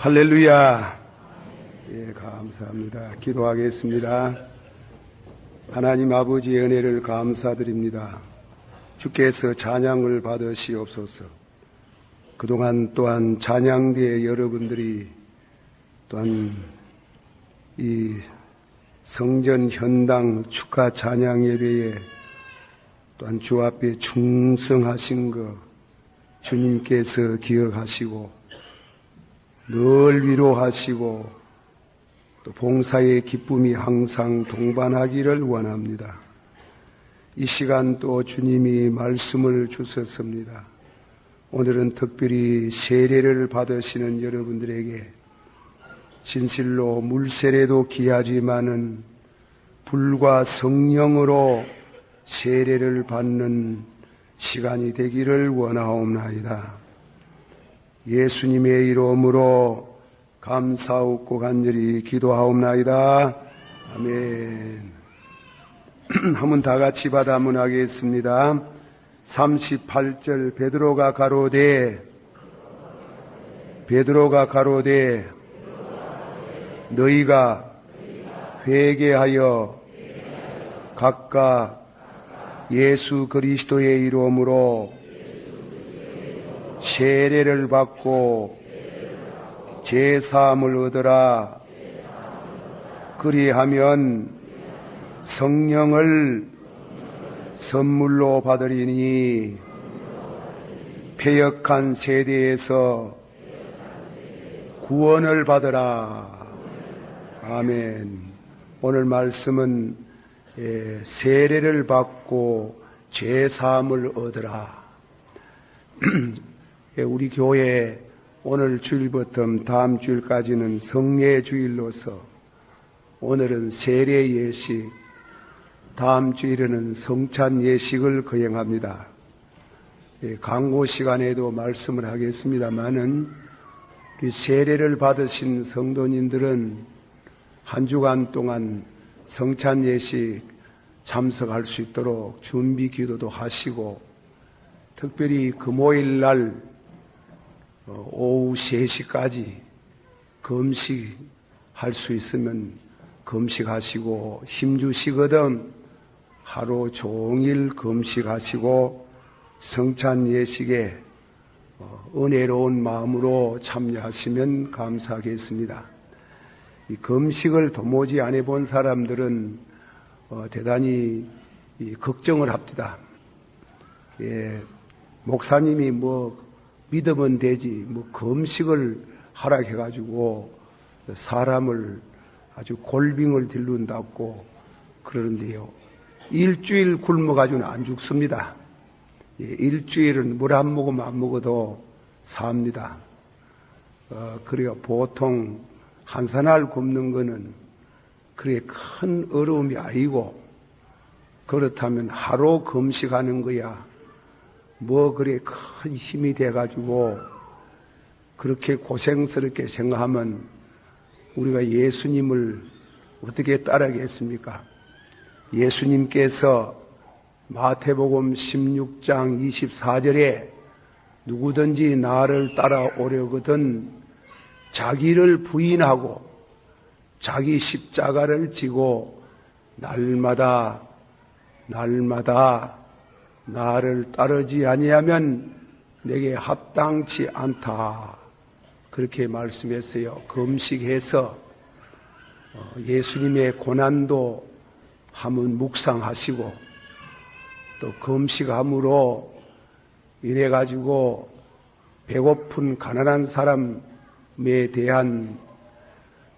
할렐루야. 예, 감사합니다. 기도하겠습니다. 하나님 아버지의 은혜를 감사드립니다. 주께서 찬양을 받으시옵소서. 그동안 또한 찬양대의 여러분들이 또한 이 성전 현당 축하 찬양 예배에 또한 주 앞에 충성하신 것 주님께서 기억하시고 늘 위로하시고 또 봉사의 기쁨이 항상 동반하기를 원합니다. 이 시간 또 주님이 말씀을 주셨습니다. 오늘은 특별히 세례를 받으시는 여러분들에게 진실로 물세례도 귀하지만은 불과 성령으로 세례를 받는 시간이 되기를 원하옵나이다. 예수님의 이름으로 감사하고 간절히 기도하옵나이다. 아멘. 한번 다 같이 받아문하겠습니다. 38절 베드로가 가로되 너희가 회개하여 각각 예수 그리스도의 이름으로 세례를 받고 제사함을 얻으라. 그리하면 성령을 선물로 받으리니 패역한 세대에서 구원을 받으라. 아멘. 오늘 말씀은 세례를 받고 제사함을 얻으라. 우리 교회 오늘 주일부터 다음 주일까지는 성례 주일로서 오늘은 세례 예식, 다음 주일에는 성찬 예식을 거행합니다. 강고 시간에도 말씀을 하겠습니다마는 우리 세례를 받으신 성도님들은 한 주간 동안 성찬 예식 참석할 수 있도록 준비 기도도 하시고 특별히 금요일 날 오후 3시까지 금식할 수 있으면 금식하시고 힘주시거든 하루 종일 금식하시고 성찬 예식에 은혜로운 마음으로 참여하시면 감사하겠습니다. 이 금식을 도무지 안 해본 사람들은 대단히 걱정을 합니다. 목사님이 믿으면 되지, 금식을 하라 해가지고 사람을 아주 골빙을 들른다고 그러는데요. 일주일 굶어가지고는 안 죽습니다. 일주일은 물 한 모금 안 먹어도 삽니다. 그래요. 보통 한 사날 굶는 거는 그렇게 큰 어려움이 아니고 그렇다면 하루 금식하는 거야. 그래 큰 힘이 돼가지고 그렇게 고생스럽게 생각하면 우리가 예수님을 어떻게 따라가겠습니까? 예수님께서 마태복음 16장 24절에 누구든지 나를 따라오려거든 자기를 부인하고 자기 십자가를 지고 날마다 나를 따르지 아니하면 내게 합당치 않다. 그렇게 말씀했어요. 금식해서 예수님의 고난도 한번 묵상하시고 또 금식함으로 이래가지고 배고픈 가난한 사람에 대한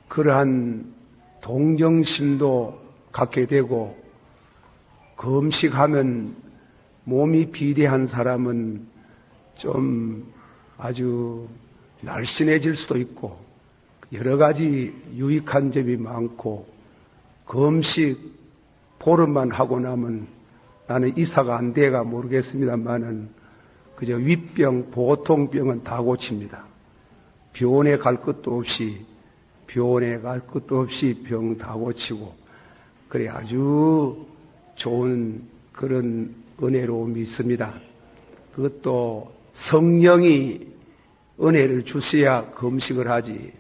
그러한 동정심도 갖게 되고 금식하면 몸이 비대한 사람은 좀 아주 날씬해질 수도 있고 여러 가지 유익한 점이 많고 금식 보름만 하고 나면 나는 이사가 안 돼가 모르겠습니다만은 그저 윗병, 보통병은 다 고칩니다. 병원에 갈 것도 없이 병 다 고치고 그래 아주 좋은 그런 은혜로움이 있습니다. 그것도 성령이 은혜를 주셔야 금식을 하지.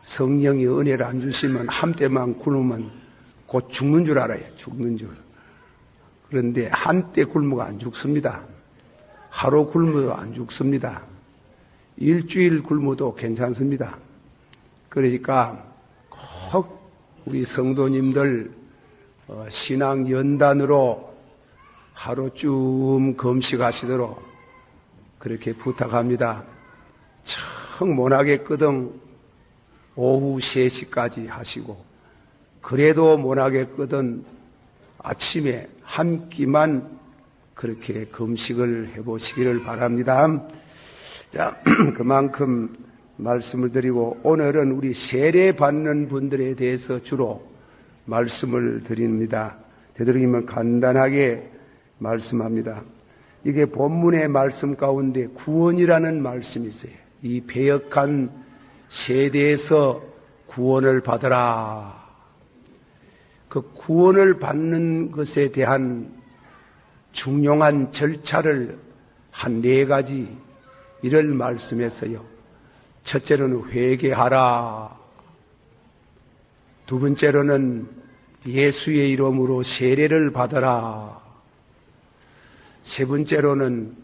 성령이 은혜를 안 주시면 한때만 굶으면 곧 죽는 줄 알아요. 죽는 줄. 그런데 한때 굶어가 안 죽습니다. 하루 굶어도 안 죽습니다. 일주일 굶어도 괜찮습니다. 그러니까 꼭 우리 성도님들 신앙 연단으로 하루쯤 금식하시도록 그렇게 부탁합니다. 청 못하겠거든 오후 3시까지 하시고, 그래도 못하겠거든 아침에 한 끼만 그렇게 금식을 해보시기를 바랍니다. 자, 그만큼 말씀을 드리고, 오늘은 우리 세례 받는 분들에 대해서 주로 말씀을 드립니다. 되도록이면 간단하게 말씀합니다. 이게 본문의 말씀 가운데 구원이라는 말씀이 있어요. 이 배역한 세대에서 구원을 받으라. 그 구원을 받는 것에 대한 중요한 절차를 한 4가지 이를 말씀했어요. 첫째로는 회개하라. 두 번째로는 예수의 이름으로 세례를 받아라. 세 번째로는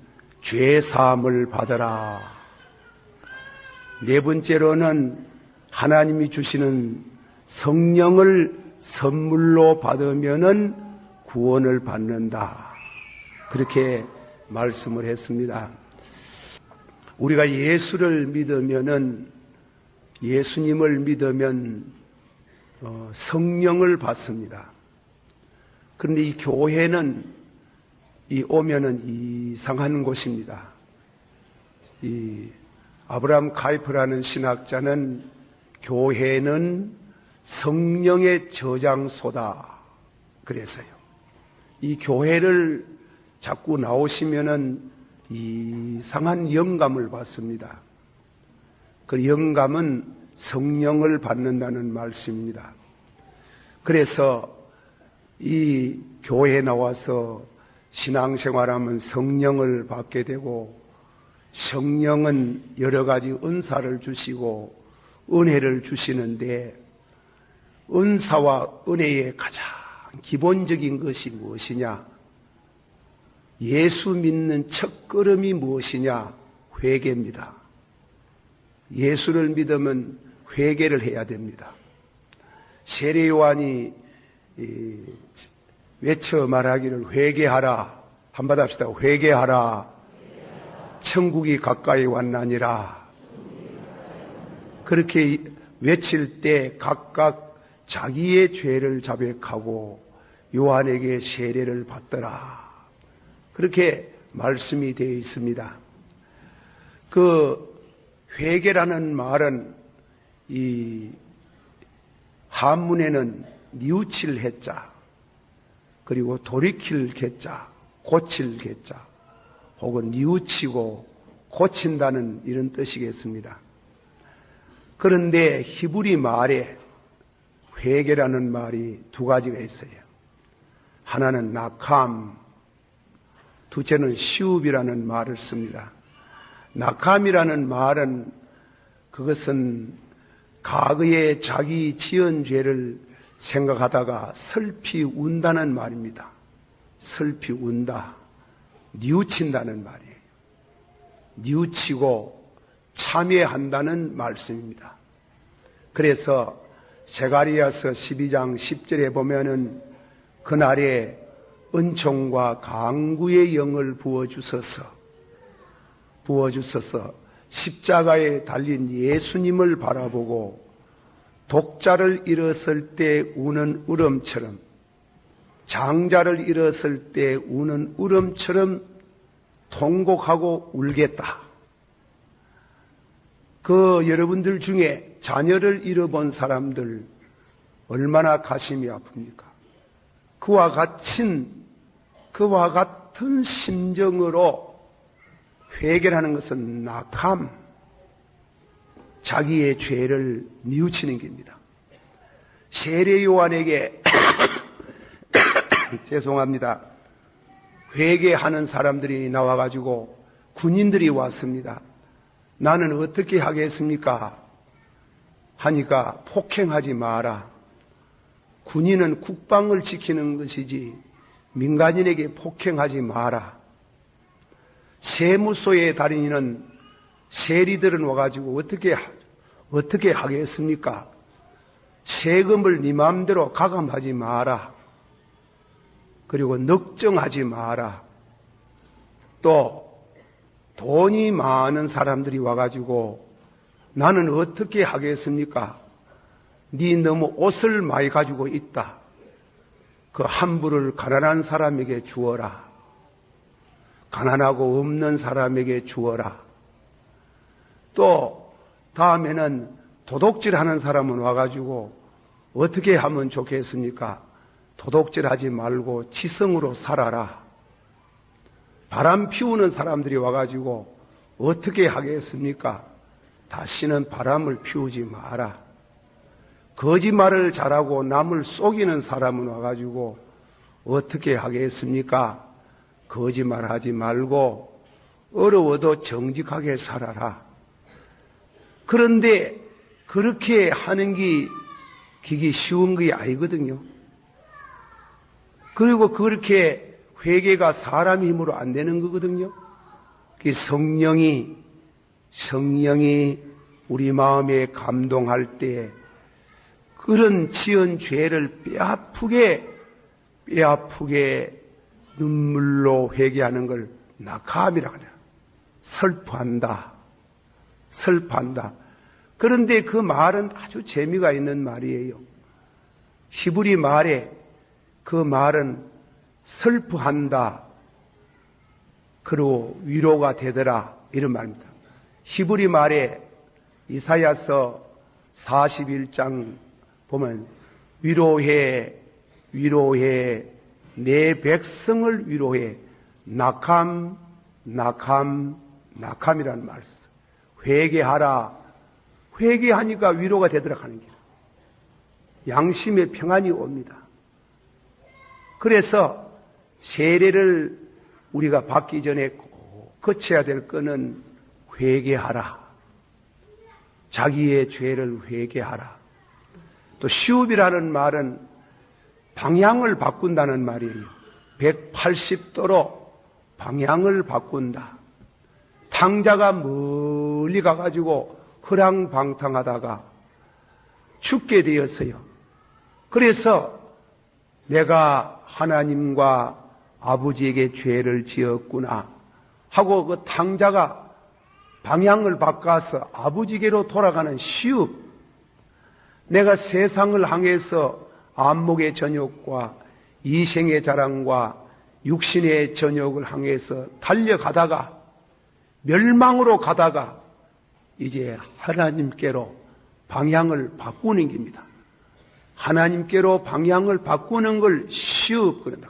죄 사함을 받아라. 네 번째로는 하나님이 주시는 성령을 선물로 받으면은 구원을 받는다. 그렇게 말씀을 했습니다. 우리가 예수를 믿으면은, 예수님을 믿으면 성령을 받습니다. 그런데 이 교회는 오면은 이상한 곳입니다. 이 아브라함 카이프라는 신학자는 교회는 성령의 저장소다 그랬어요. 이 교회를 자꾸 나오시면은 이상한 영감을 받습니다. 그 영감은 성령을 받는다는 말씀입니다. 그래서 이 교회에 나와서 신앙생활하면 성령을 받게 되고, 성령은 여러 가지 은사를 주시고 은혜를 주시는데, 은사와 은혜의 가장 기본적인 것이 무엇이냐? 예수 믿는 첫걸음이 무엇이냐? 회개입니다. 예수를 믿으면 회개를 해야 됩니다. 세례 요한이 외쳐 말하기를 회개하라. 한번 합시다. 회개하라. 천국이 가까이 왔나니라. 그렇게 외칠 때 각각 자기의 죄를 자백하고 요한에게 세례를 받더라. 그렇게 말씀이 되어 있습니다. 그 회개라는 말은 이 한문에는 뉘우칠 해자, 그리고 돌이킬 개자, 고칠 개자, 혹은 뉘우치고 고친다는 이런 뜻이겠습니다. 그런데 히브리 말에 회개라는 말이 2가지가 있어요. 하나는 나캄, 둘째는 시웁이라는 말을 씁니다. 나캄이라는 말은 그것은 과거에 자기 지은 죄를 생각하다가 슬피 운다는 말입니다. 슬피 운다. 뉘우친다는 말이에요. 뉘우치고 참회한다는 말씀입니다. 그래서 스가랴서 12장 10절에 보면은 그날에 은총과 강구의 영을 부어주소서 십자가에 달린 예수님을 바라보고 독자를 잃었을 때 우는 울음처럼, 장자를 잃었을 때 우는 울음처럼 통곡하고 울겠다. 그 여러분들 중에 자녀를 잃어본 사람들 얼마나 가슴이 아픕니까? 그와 같은 심정으로 회개하는 것은 낙함, 자기의 죄를 뉘우치는 겁니다. 세례 요한에게 죄송합니다. 회개하는 사람들이 나와가지고 군인들이 왔습니다. 나는 어떻게 하겠습니까? 하니까 폭행하지 마라. 군인은 국방을 지키는 것이지 민간인에게 폭행하지 마라. 세무소의 달인은 세리들은 와가지고 어떻게 하겠습니까? 세금을 네 마음대로 가감하지 마라. 그리고 넉정하지 마라. 또 돈이 많은 사람들이 와가지고 나는 어떻게 하겠습니까? 네 너무 옷을 많이 가지고 있다. 그 한 불을 가난한 사람에게 주어라. 가난하고 없는 사람에게 주어라. 또 다음에는 도둑질하는 사람은 와가지고 어떻게 하면 좋겠습니까? 도둑질하지 말고 지성으로 살아라. 바람 피우는 사람들이 와가지고 어떻게 하겠습니까? 다시는 바람을 피우지 마라. 거짓말을 잘하고 남을 속이는 사람은 와가지고 어떻게 하겠습니까? 거짓말하지 말고 어려워도 정직하게 살아라. 그런데 그렇게 하는 게 그게 쉬운 게 아니거든요. 그리고 그렇게 회개가 사람 힘으로 안 되는 거거든요. 그 성령이 우리 마음에 감동할 때 그런 지은 죄를 뼈아프게 눈물로 회개하는 걸 낙함이라고 해요. 슬퍼한다. 그런데 그 말은 아주 재미가 있는 말이에요. 히브리 말에 그 말은 슬퍼한다. 그리고 위로가 되더라. 이런 말입니다. 히브리 말에 이사야서 41장 보면 위로해 내 백성을 위로해 낙함이라는 말을 써요. 회개하라. 회개하니까 위로가 되더라 하는 게 양심의 평안이 옵니다. 그래서 세례를 우리가 받기 전에 꼭 거쳐야 될 거는 회개하라. 자기의 죄를 회개하라. 또 시웁이라는 말은 방향을 바꾼다는 말이에요. 180도로 방향을 바꾼다. 탕자가 멀리 가가지고 허랑방탕하다가 죽게 되었어요. 그래서 내가 하나님과 아버지에게 죄를 지었구나 하고 그 탕자가 방향을 바꿔서 아버지께로 돌아가는 시읍. 내가 세상을 향해서 안목의 전욕과 이생의 자랑과 육신의 전욕을 향해서 달려가다가 멸망으로 가다가 이제 하나님께로 방향을 바꾸는 겁니다. 하나님께로 방향을 바꾸는 걸 시읍 그런다.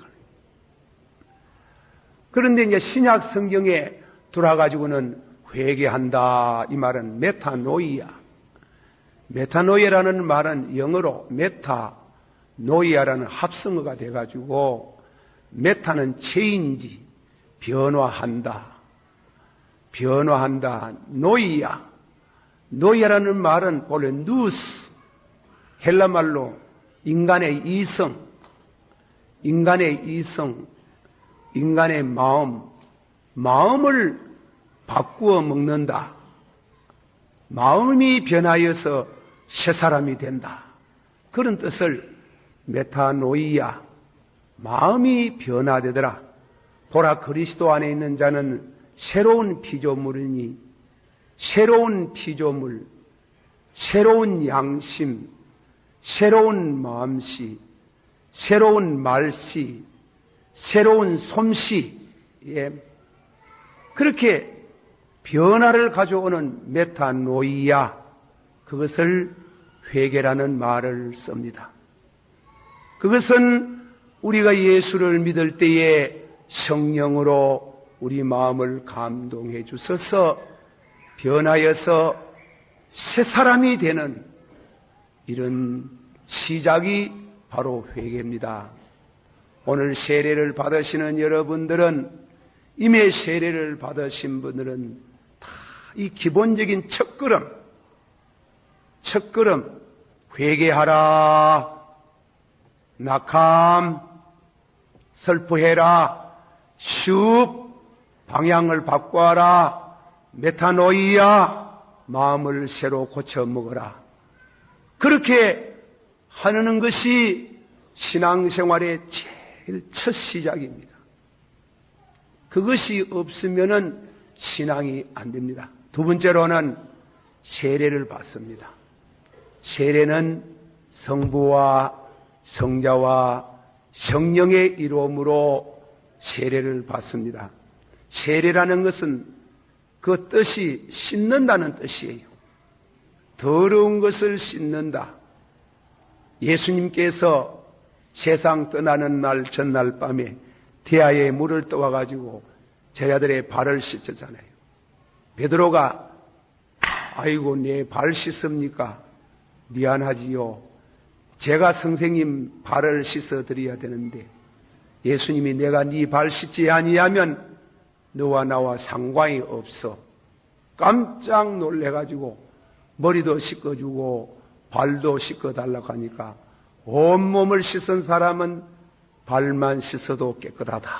그런데 이제 신약 성경에 돌아가지고는 회개한다. 이 말은 메타노이아. 메타노이아라는 말은 영어로 메타노이아라는 합성어가 돼가지고 메타는 체인지, 변화한다. 노이아라는 말은 본래 누스, 헬라말로 인간의 이성, 인간의 마음을 바꾸어 먹는다. 마음이 변하여서 새 사람이 된다. 그런 뜻을 메타노이아, 마음이 변화되더라. 보라, 그리스도 안에 있는 자는 새로운 피조물이니 새로운 피조물, 새로운 양심, 새로운 마음씨, 새로운 말씨, 새로운 솜씨, 그렇게 변화를 가져오는 메타노이아, 그것을 회개라는 말을 씁니다. 그것은 우리가 예수를 믿을 때에 성령으로 우리 마음을 감동해 주셔서 변하여서 새 사람이 되는 이런 시작이 바로 회개입니다. 오늘 세례를 받으시는 여러분들은, 이미 세례를 받으신 분들은 다 이 기본적인 첫걸음, 회개하라, 낙함, 슬퍼해라, 슉, 방향을 바꿔라, 메타노이아, 마음을 새로 고쳐 먹어라. 그렇게 하는 것이 신앙생활의 제일 첫 시작입니다. 그것이 없으면은 신앙이 안 됩니다. 두 번째로는 세례를 받습니다. 세례는 성부와 성자와 성령의 이름으로 세례를 받습니다. 세례라는 것은 그 뜻이 씻는다는 뜻이에요. 더러운 것을 씻는다. 예수님께서 세상 떠나는 날 전날 밤에 태아에 물을 떠와가지고 제자들의 발을 씻었잖아요. 베드로가 아이고 내 발 씻습니까? 미안하지요. 제가 선생님 발을 씻어드려야 되는데 예수님이 내가 네 발 씻지 아니하면 너와 나와 상관이 없어. 깜짝 놀래가지고 머리도 씻어주고 발도 씻어달라고 하니까 온몸을 씻은 사람은 발만 씻어도 깨끗하다.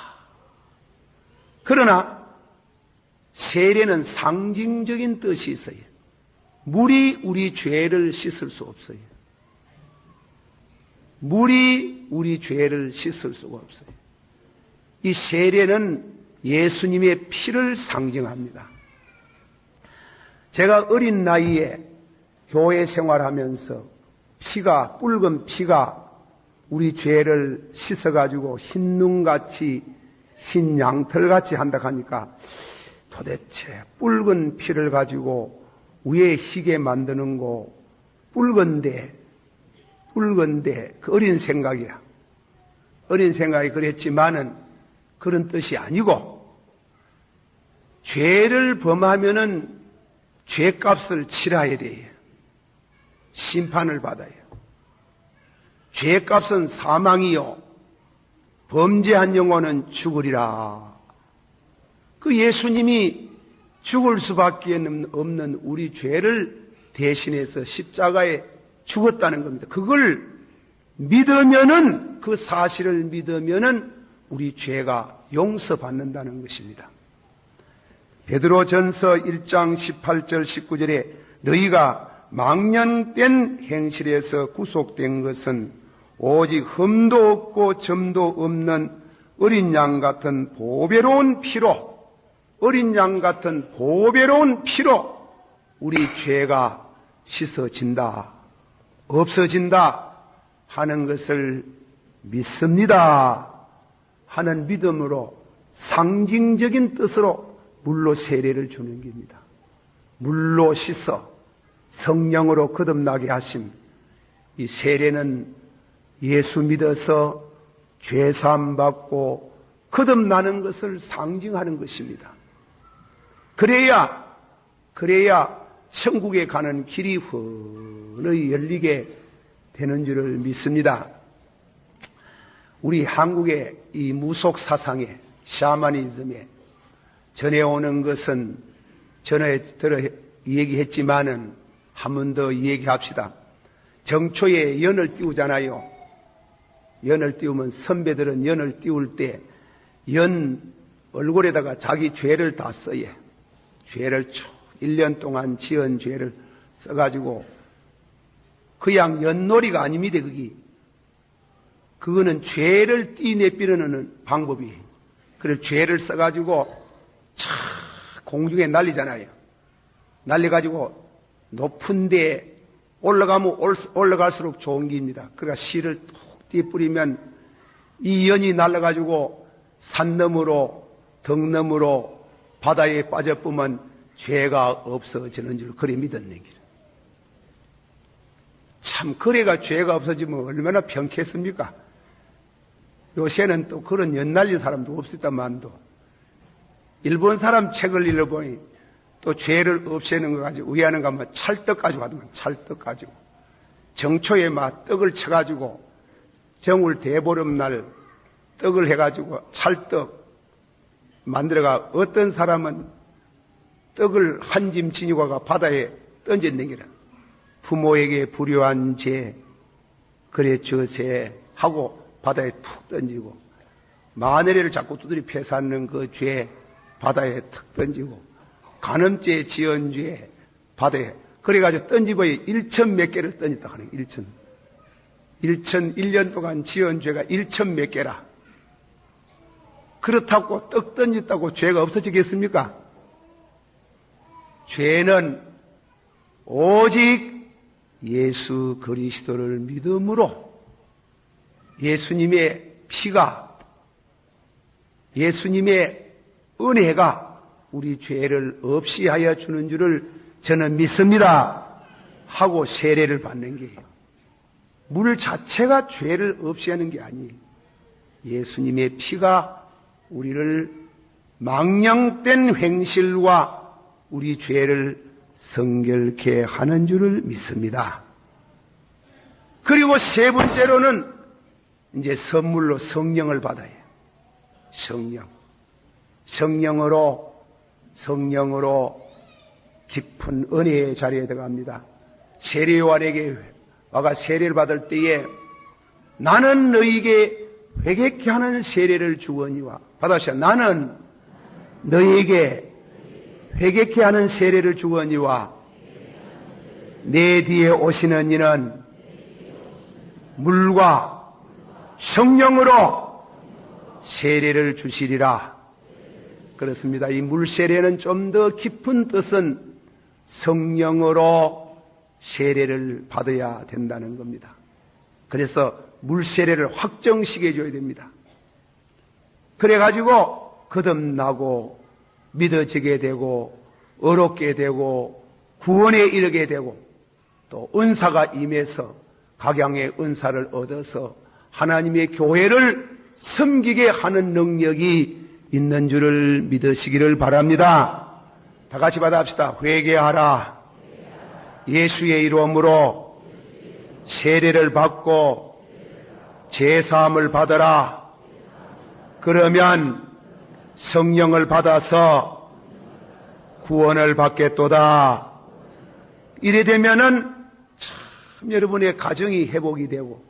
그러나 세례는 상징적인 뜻이 있어요. 물이 우리 죄를 씻을 수 없어요. 물이 우리 죄를 씻을 수가 없어요. 이 세례는 예수님의 피를 상징합니다. 제가 어린 나이에 교회 생활하면서 붉은 피가 우리 죄를 씻어가지고 흰 눈같이 흰 양털같이 한다 하니까 도대체 붉은 피를 가지고 위에 희게 만드는 거 붉은데 그 어린 생각이야. 어린 생각이 그랬지만은 그런 뜻이 아니고 죄를 범하면은 죄값을 치러야 돼요. 심판을 받아요. 죄값은 사망이요 범죄한 영혼은 죽으리라. 그 예수님이 죽을 수밖에 없는 우리 죄를 대신해서 십자가에 죽었다는 겁니다. 그걸 믿으면은, 그 사실을 믿으면은 우리 죄가 용서받는다는 것입니다. 베드로전서 1장 18절 19절에 너희가 망령된 행실에서 구속된 것은 오직 흠도 없고 점도 없는 어린 양 같은 보배로운 피로, 어린 양 같은 보배로운 피로 우리 죄가 씻어진다, 없어진다 하는 것을 믿습니다 하는 믿음으로 상징적인 뜻으로 물로 세례를 주는 겁니다. 물로 씻어 성령으로 거듭나게 하심. 이 세례는 예수 믿어서 죄사함 받고 거듭나는 것을 상징하는 것입니다. 그래야 천국에 가는 길이 훤히 열리게 되는 줄을 믿습니다. 우리 한국의 이 무속 사상에, 샤머니즘에 전해오는 것은 전에 들어 얘기했지만은 한 번 더 얘기합시다. 정초에 연을 띄우잖아요. 연을 띄우면 선배들은 연을 띄울 때 연 얼굴에다가 자기 죄를 다 써요. 죄를 1년 동안 지은 죄를 써가지고 그냥 연놀이가 아닙니다. 그거는 죄를 띠내삐르는 방법이에요. 그래서 죄를 써가지고 공중에 날리잖아요. 날려가지고 높은 데 올라가면 올라갈수록 좋은 길입니다. 그러니까 씨를 톡 띠뿌리면 이 연이 날라가지고 산 너머로 등 너머로 바다에 빠져보면 죄가 없어지는 줄 그래 믿었는 길. 참 그래가 죄가 없어지면 얼마나 병쾌했습니까? 요새는 또 그런 연 날린 사람도 없었다만도 일본 사람 책을 읽어보니 또 죄를 없애는 거 가지고 의하는 거 하면 찰떡 가지고 하더만 찰떡 가지고 정초에 막 떡을 쳐가지고 정월 대보름날 떡을 해가지고 찰떡 만들어가 어떤 사람은 떡을 한 짐 지니고 가 바다에 던졌는 게라. 부모에게 불효한 죄, 그래 저죄 하고 바다에 툭 던지고, 마늘을 자꾸 두드리 패사하는 그 죄 바다에 툭 던지고, 간음죄 지은 죄 바다에, 그래가지고 던지고 1천 몇 개를 던졌다 하는 거예요. 1년 동안 지은 죄가 1천 몇 개라. 그렇다고 떡 던졌다고 죄가 없어지겠습니까? 죄는 오직 예수 그리스도를 믿음으로 예수님의 피가, 예수님의 은혜가 우리 죄를 없이 하여 주는 줄을 저는 믿습니다 하고 세례를 받는 게예요. 물 자체가 죄를 없이 하는 게 아니에요. 예수님의 피가 우리를 망령된 행실과 우리 죄를 성결케 하는 줄을 믿습니다. 그리고 세 번째로는 이제 선물로 성령을 받아요. 성령으로 깊은 은혜의 자리에 들어갑니다. 세례요한에게 와가 세례를 받을 때에 나는 너희에게 회개케 하는 세례를 주거니와, 받으시오. 나는 너희에게 회개케 하는 세례를 주거니와 내 뒤에 오시는 이는 물과 성령으로 세례를 주시리라. 그렇습니다. 이 물 세례는 좀 더 깊은 뜻은 성령으로 세례를 받아야 된다는 겁니다. 그래서 물 세례를 확정시켜 줘야 됩니다. 그래가지고 거듭나고 믿어지게 되고 어렵게 되고 구원에 이르게 되고 또 은사가 임해서 각양의 은사를 얻어서 하나님의 교회를 섬기게 하는 능력이 있는 줄을 믿으시기를 바랍니다. 다 같이 받아합시다. 회개하라. 예수의 이름으로 세례를 받고 제사함을 받아라. 그러면 성령을 받아서 구원을 받겠도다. 이래 되면은 참 여러분의 가정이 회복이 되고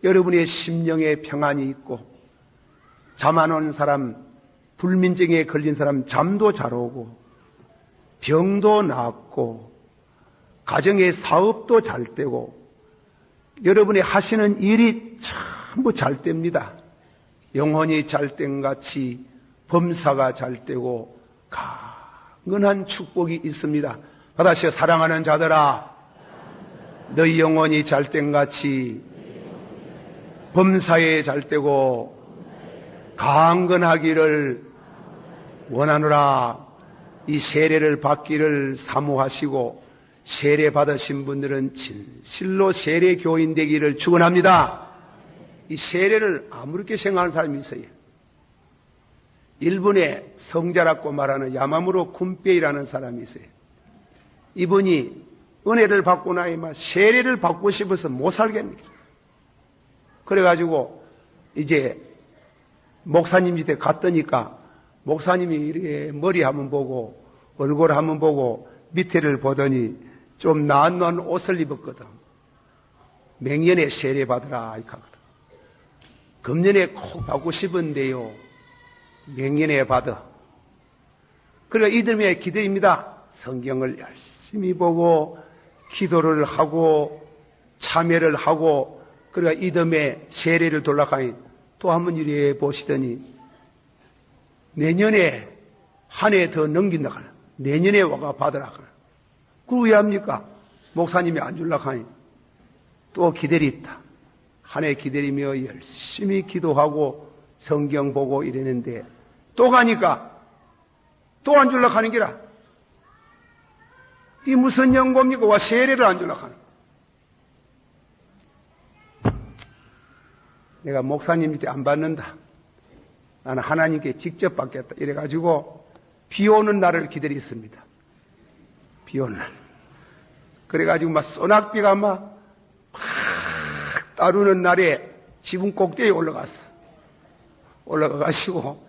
여러분의 심령에 평안이 있고 잠 안 오는 사람, 불면증에 걸린 사람 잠도 잘 오고 병도 낫고 가정의 사업도 잘 되고 여러분이 하시는 일이 전부 잘 됩니다. 영혼이 잘된 같이 범사가 잘 되고 강건한 축복이 있습니다. 받아시오. 사랑하는 자들아, 너희 영혼이 잘된 같이 범사에 잘되고 강건하기를 원하노라. 이 세례를 받기를 사모하시고 세례 받으신 분들은 진실로 세례 교인 되기를 축원합니다. 이 세례를 아무렇게 생각하는 사람이 있어요. 일본에 성자라고 말하는 야마무로 쿤페이라는 사람이 있어요. 이분이 은혜를 받고 나니까 세례를 받고 싶어서 못 살겠네. 그래가지고 이제 목사님 밑에 갔더니까 목사님이 이렇게 머리 한번 보고 얼굴 한번 보고 밑에를 보더니 좀 나은 옷을 입었거든. 맹년에 세례 받으라 이렇게 하거든. 금년에 꼭 받고 싶은데요. 맹년에 받아. 그러니까 이들의 기도입니다. 성경을 열심히 보고 기도를 하고 참여를 하고 그러니까 이듬해 세례를 돌아가니 또 한 번 이래 보시더니 내년에 한 해 더 넘긴다 하나. 내년에 와가 받으라 하나. 그걸 왜 합니까? 목사님이 안 줄라 하니 또 기다렸다. 한 해 기다리며 열심히 기도하고 성경 보고 이랬는데 또 가니까 또 안 줄라 하는 기라. 이 무슨 연고입니까? 와 세례를 안 줄라 하는. 내가 목사님 밑에 안 받는다. 나는 하나님께 직접 받겠다. 이래가지고 비 오는 날을 기다렸습니다. 비 오는 날. 그래가지고 막 소낙비가 막 따르는 날에 지붕 꼭대기에 올라갔어. 올라가가지고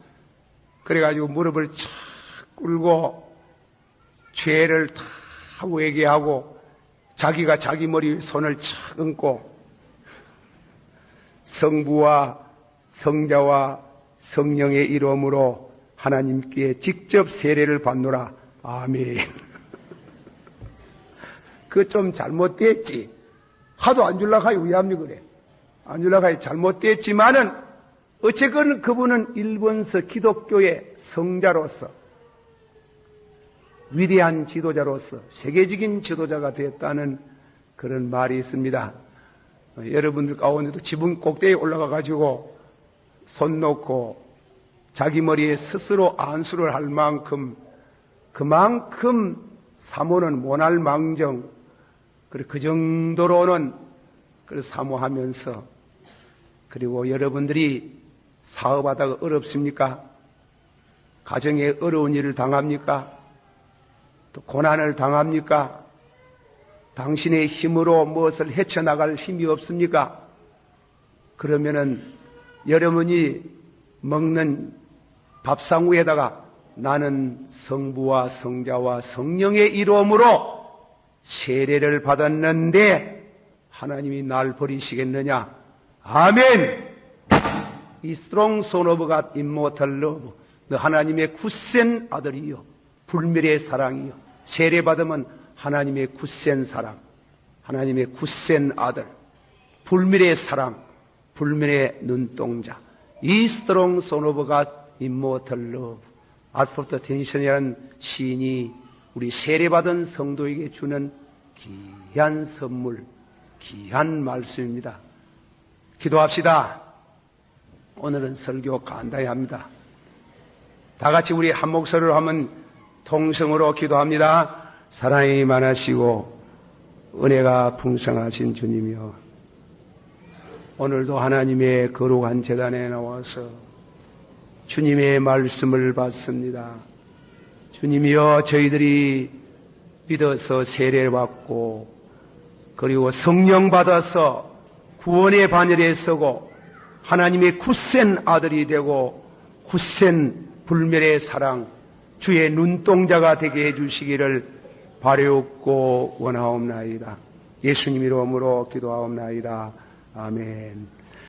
그래가지고 무릎을 착 꿇고 죄를 다 회개하고 자기가 자기 머리에 손을 착 얹고 성부와 성자와 성령의 이름으로 하나님께 직접 세례를 받노라. 아멘. 그거 좀 잘못됐지. 하도 안 줄라고 하여 왜 합니까 그래. 안 줄라고 하여 잘못됐지만은 어쨌건 그분은 일본서 기독교의 성자로서 위대한 지도자로서 세계적인 지도자가 됐다는 그런 말이 있습니다. 여러분들 가운데도 지붕 꼭대기에 올라가 가지고 손 놓고 자기 머리에 스스로 안수를 할 만큼 그만큼 사모는 못할 망정 그 정도로는 사모하면서 그리고 여러분들이 사업하다가 어렵습니까? 가정에 어려운 일을 당합니까? 또 고난을 당합니까? 당신의 힘으로 무엇을 헤쳐나갈 힘이 없습니까? 그러면은 여러분이 먹는 밥상 위에다가 나는 성부와 성자와 성령의 이름으로 세례를 받았는데 하나님이 날 버리시겠느냐? 아멘! 이 strong son of God, immortal love. 너 하나님의 굳센 아들이요. 불멸의 사랑이요. 세례받으면 하나님의 굳센 사랑, 하나님의 굳센 아들, 불멸의 사랑, 불멸의 눈동자. 이 strong son of God, immortal love. 알프로트 텐션이라는 시인이 우리 세례받은 성도에게 주는 귀한 선물, 귀한 말씀입니다. 기도합시다. 오늘은 설교 간단히 합니다. 다 같이 우리 한 목소리로 하면 통성으로 기도합니다. 사랑이 많으시고 은혜가 풍성하신 주님이여, 오늘도 하나님의 거룩한 제단에 나와서 주님의 말씀을 받습니다. 주님이여, 저희들이 믿어서 세례받고 그리고 성령 받아서 구원의 바늘에 서고 하나님의 굳센 아들이 되고 굳센 불멸의 사랑, 주의 눈동자가 되게 해주시기를 바라옵고 원하옵나이다. 예수님 이름으로 기도하옵나이다. 아멘.